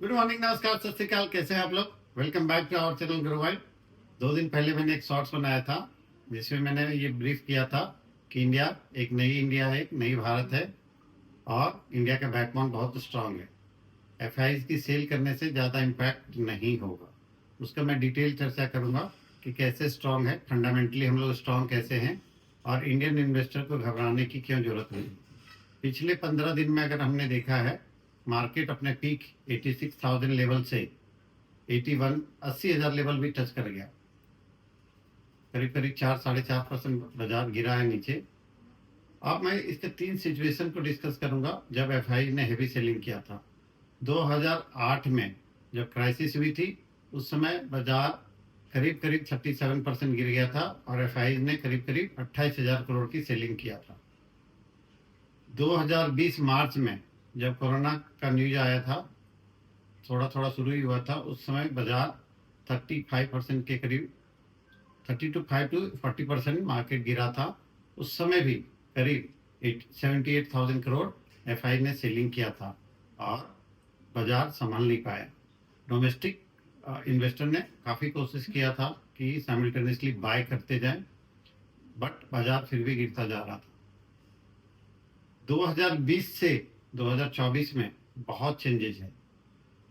Good morning, नमस्कार, सत श्री अकाल। कैसे हैं आप लोग? Welcome back to our channel Guru Vibe. 2 दिन पहले मैंने एक शॉर्ट्स बनाया था जिसमें मैंने ये ब्रीफ किया था कि इंडिया एक नई इंडिया है, एक नई भारत है और इंडिया का बैकबोन बहुत स्ट्रांग है। एफआईज की सेल करने से ज़्यादा इम्पैक्ट नहीं होगा। उसका मैं डिटेल चर्चा करूंगा कि कैसे स्ट्रांग है, फंडामेंटली हम लोग स्ट्रांग कैसे हैं और इंडियन इन्वेस्टर को घबराने की क्यों जरूरत नहीं। पिछले 15 दिन में अगर हमने देखा है, मार्केट अपने पीक 86,000 लेवल से 80,000 लेवल भी टच कर गया। करीब करीब 4-4.5% बाजार गिरा है नीचे। अब मैं इसके 3 सिचुएशन को डिस्कस करूंगा जब एफआई ने हेवी सेलिंग किया था। 2008 में जब क्राइसिस हुई थी उस समय बाजार करीब करीब 37% गिर गया था और एफआई ने करीब करीब 28,000 करोड़ की सेलिंग किया था। 2020 मार्च में जब कोरोना का न्यूज आया था, थोड़ा थोड़ा शुरू ही हुआ था, उस समय बाजार 35% के करीब 35 to 40% मार्केट गिरा था। उस समय भी करीब 78,000 करोड़ एफआई ने सेलिंग किया था और बाजार संभाल नहीं पाया। डोमेस्टिक इन्वेस्टर ने काफ़ी कोशिश किया था कि साइमल्टेनियसली बाय करते जाएं, बट बाजार फिर भी गिरता जा रहा था। 2020 से 2024 में बहुत चेंजेस है।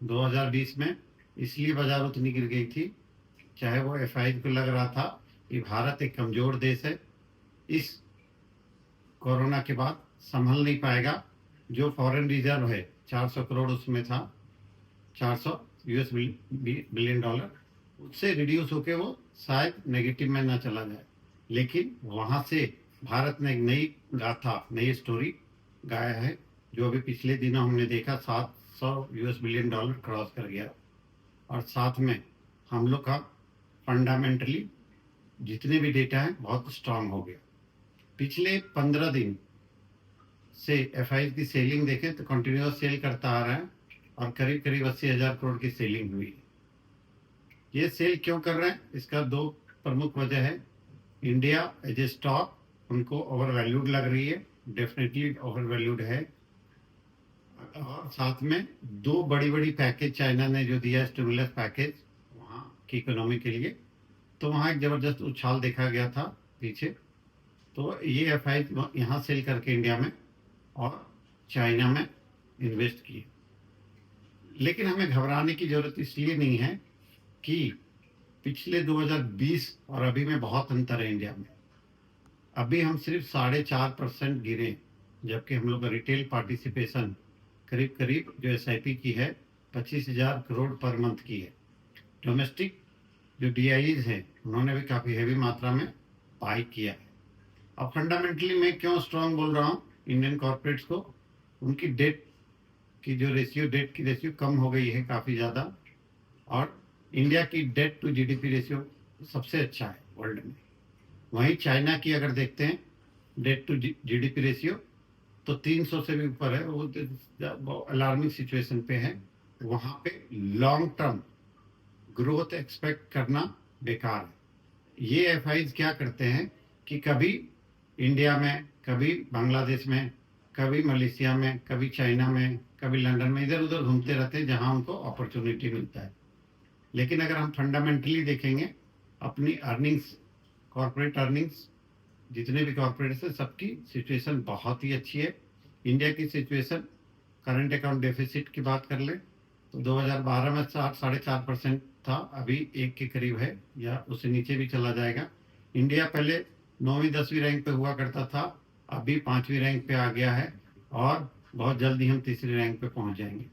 2020 में इसलिए बाजार उतनी गिर गई थी, चाहे वो एफआई को लग रहा था कि भारत एक कमजोर देश है, इस कोरोना के बाद संभल नहीं पाएगा। जो फॉरेन रिजर्व है 400 करोड़ उसमें था, 400 यूएस बिलियन डॉलर, उससे रिड्यूस होके वो शायद नेगेटिव में ना चला जाए। लेकिन वहां से भारत ने एक नई गाथा, नई स्टोरी गाया है जो अभी पिछले दिनों हमने देखा 700 यूएस बिलियन डॉलर क्रॉस कर गया और साथ में हम लोग का फंडामेंटली जितने भी डेटा है बहुत स्ट्रांग हो गया। पिछले 15 दिन से एफआई की सेलिंग देखें तो कंटिन्यूस सेल करता आ रहा है और करीब करीब 80,000 करोड़ की सेलिंग हुई। ये सेल क्यों कर रहे हैं? इसका 2 प्रमुख वजह है। इंडिया एज ए स्टॉक उनको ओवर वैल्यूड लग रही है, डेफिनेटली ओवर वैल्यूड है। और साथ में 2 बड़ी बड़ी पैकेज चाइना ने जो दिया, स्टिमुलस पैकेज वहाँ की इकोनॉमी के लिए, तो वहाँ एक जबरदस्त उछाल देखा गया था पीछे। तो ये एफआई यहाँ सेल करके इंडिया में और चाइना में इन्वेस्ट किए। लेकिन हमें घबराने की जरूरत इसलिए नहीं है कि पिछले 2020 और अभी में बहुत अंतर है इंडिया में। अभी हम सिर्फ 4.5% गिरे, जबकि हम लोग का रिटेल पार्टिसिपेशन करीब करीब जो एसआईपी की है 25,000 करोड़ पर मंथ की है। डोमेस्टिक जो डीआईज है उन्होंने भी काफ़ी हैवी मात्रा में बाई किया है। अब फंडामेंटली मैं क्यों स्ट्रांग बोल रहा हूँ इंडियन कॉर्पोरेट्स को, उनकी डेट की जो रेशियो, डेट की रेशियो कम हो गई है काफ़ी ज़्यादा और इंडिया की डेट टू जीडीपी रेशियो सबसे अच्छा है वर्ल्ड में। वहीं चाइना की अगर देखते हैं डेट टू जीडीपी रेशियो तो 300 से भी ऊपर है, वो अलार्मिंग सिचुएशन पे है। वहां पे लॉन्ग टर्म ग्रोथ एक्सपेक्ट करना बेकार है। ये एफआईज क्या करते हैं कि कभी इंडिया में, कभी बांग्लादेश में, कभी मलेशिया में, कभी चाइना में, कभी लंदन में, इधर उधर घूमते रहते हैं जहां उनको अपॉर्चुनिटी मिलता है। लेकिन अगर हम फंडामेंटली देखेंगे अपनी अर्निंग्स, कॉर्पोरेट अर्निंग्स, जितने भी कॉर्पोरेट्स हैं सबकी सिचुएशन बहुत ही अच्छी है। इंडिया की सिचुएशन, करंट अकाउंट डेफिसिट की बात कर ले तो 2012 में 4-4.5% था, अभी 1 के करीब है या उससे नीचे भी चला जाएगा। इंडिया पहले 9वीं 10वीं रैंक पे हुआ करता था, अभी 5वीं रैंक पे आ गया है और बहुत जल्दी हम 3री रैंक पे पहुंच जाएंगे।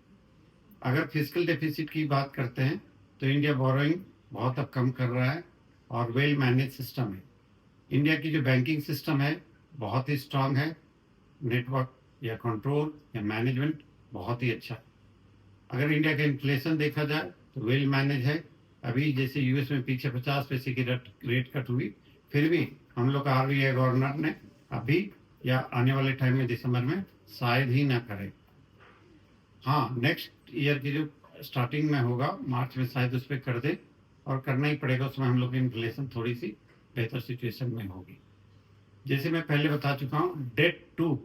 अगर फिजिकल डेफिसिट की बात करते हैं तो इंडिया बोरोइंग बहुत अब कम कर रहा है और वेल मैनेज सिस्टम है। इंडिया की जो बैंकिंग सिस्टम है बहुत ही स्ट्रांग है, नेटवर्क या कंट्रोल या मैनेजमेंट बहुत ही अच्छा है। अगर इंडिया का इन्फ्लेशन देखा जाए तो वेल मैनेज है। अभी जैसे यूएस में पीछे 50 पैसे की रेट कट हुई, फिर भी हम लोग का आरबीआई गवर्नर ने अभी या आने वाले टाइम में दिसंबर में शायद ही ना करे। हाँ, नेक्स्ट ईयर की जो स्टार्टिंग में होगा मार्च में शायद उस पर कर दे और करना ही पड़ेगा, उसमें हम लोग की इन्फ्लेशन थोड़ी सी बेहतर सिचुएशन में होगी। जैसे मैं पहले बता चुका हूँ, debt to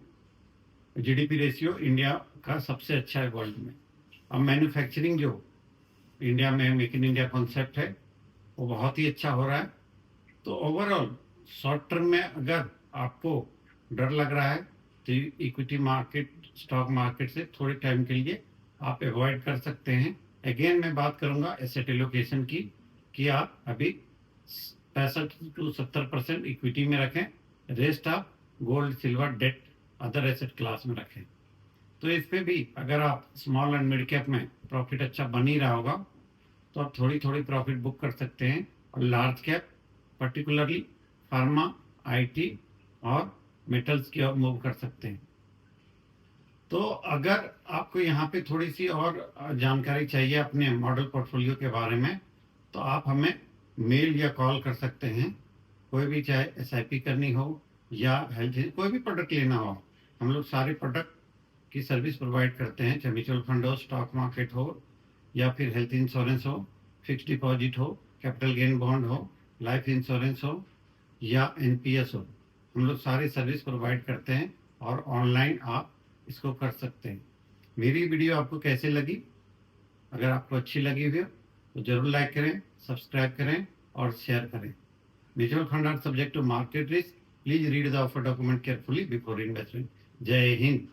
GDP ratio India का सबसे अच्छा है वर्ल्ड में। अब मैन्युफैक्चरिंग जो इंडिया में मेक इन इंडिया कॉन्सेप्ट है वो बहुत ही अच्छा हो रहा है। तो ओवरऑल शॉर्ट टर्म में अगर आपको डर लग रहा है तो इक्विटी मार्केट, स्टॉक मार्केट से थोड़े टाइम के लिए आप अवॉइड कर सकते हैं। अगेन मैं बात करूंगा एसेट एलोकेशन की, कि आप अभी 65 to 70% इक्विटी में रखें, रेस्ट आप gold, silver, debt, other asset class में रखें। तो इस पे भी अगर आप स्मॉल एंड मिड कैप में प्रॉफिट अच्छा बन ही रहा होगा तो आप थोड़ी थोड़ी प्रॉफिट बुक कर सकते हैं। और large cap particularly pharma, IT और मेटल्स की ओर मूव कर सकते हैं। तो अगर आपको यहाँ पे थोड़ी सी और जानकारी चाहिए अपने मॉडल पोर्टफोलियो के बारे में तो आप हमें मेल या कॉल कर सकते हैं। कोई भी, चाहे एसआईपी करनी हो या हेल्थ, कोई भी प्रोडक्ट लेना हो, हम लोग सारे प्रोडक्ट की सर्विस प्रोवाइड करते हैं, चाहे म्यूचुअल फंड हो, स्टॉक मार्केट हो, या फिर हेल्थ इंश्योरेंस हो, फिक्स डिपॉजिट हो, कैपिटल गेन बॉन्ड हो, लाइफ इंश्योरेंस हो या एनपीएस हो। हम लोग सारी सर्विस प्रोवाइड करते हैं और ऑनलाइन आप इसको कर सकते हैं। मेरी वीडियो आपको कैसे लगी? अगर आपको अच्छी लगी हुई हो तो जरूर लाइक करें, सब्सक्राइब करें और शेयर करें। Mutual fund are subject to market risk, please read the offer document carefully before investment. जय हिंद।